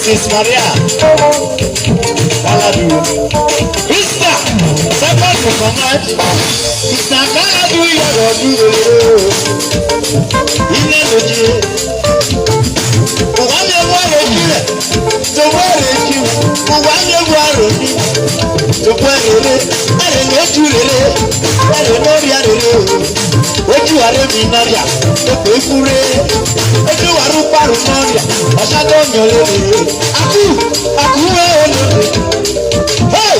Mrs. Maria Kaladu Krista second to command Krista Kaladu Yarodu Ile Loji Uwanye Waroji Towareji Uwanye Waroji Towarele Are Loju Lele Are Noria Lele Oju Are Minaria Tope Fure Oju Aruparu Noria Asado Nyolele Aku Olele Hey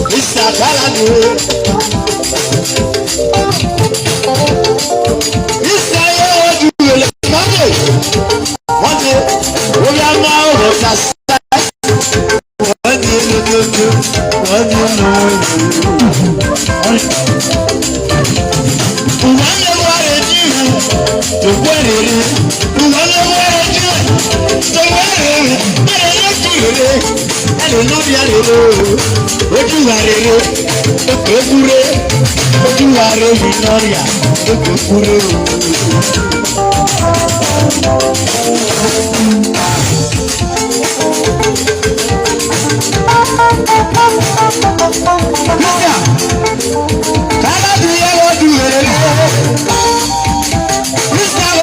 Mr. Kaladu Mr. Yoju Lele One day we are now Rosas One Ojú wa rẹ̀